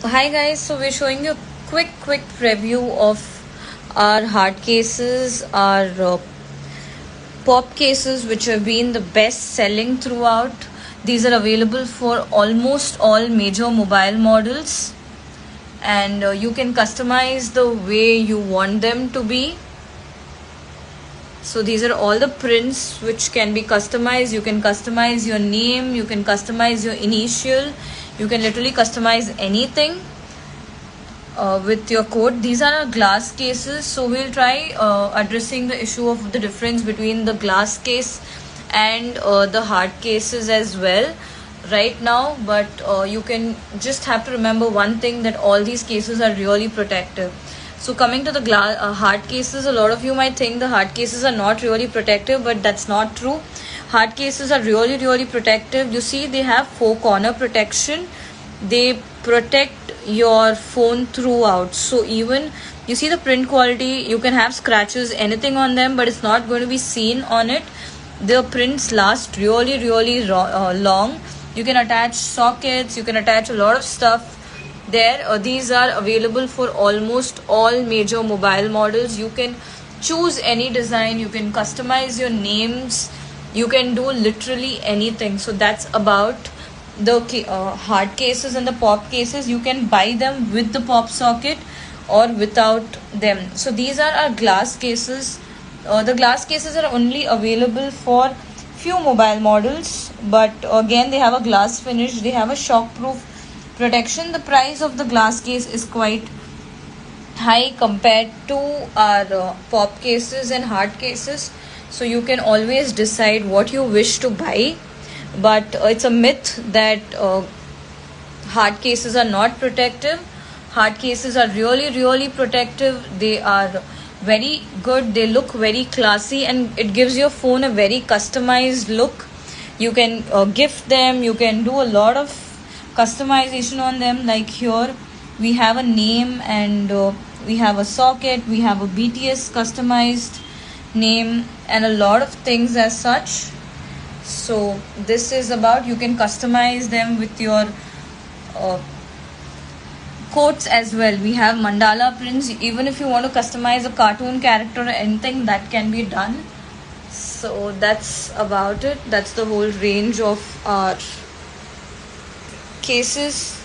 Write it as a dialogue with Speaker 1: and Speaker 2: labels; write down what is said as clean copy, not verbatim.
Speaker 1: Hi guys, so we're showing you a quick preview of our hard cases, our pop cases which have been the best selling throughout. These are available for almost all major mobile models, and you can customize the way you want them to be. So these are all the prints which can be customized. You can customize your name, you can customize your initial, you can literally customize anything with your code. These are our glass cases, so we'll try addressing the issue of the difference between the glass case and the hard cases as well right now. But you can just have to remember one thing, that all these cases are really protective. So coming to the hard cases, a lot of you might think the hard cases are not really protective, but that's not true. Hard cases are really protective. You see, they have 4-corner protection. They protect your phone throughout. So even you see the print quality, you can have scratches, anything on them, but it's not going to be seen on it. The prints last really long. You can attach sockets, you can attach a lot of stuff there. These are available for almost all major mobile models. You can choose any design, you can customize your names, you can do literally anything. So that's about the hard cases. And the pop cases, you can buy them with the pop socket or without them. So these are our glass cases. The glass cases are only available for few mobile models, but again they have a glass finish, they have a shockproof protection. The price of the glass case is quite high compared to our pop cases and hard cases, so you can always decide what you wish to buy. But it's a myth that hard cases are not protective. Hard cases are really protective. They are very good, they look very classy, and it gives your phone a very customized look. You can gift them, you can do a lot of customization on them. Like here we have a name, and we have a socket, we have a BTS customized name, and a lot of things as such. So this is about, you can customize them with your quotes as well. We have mandala prints. Even if you want to customize a cartoon character or anything, that can be done. So that's about it. That's the whole range of our cases.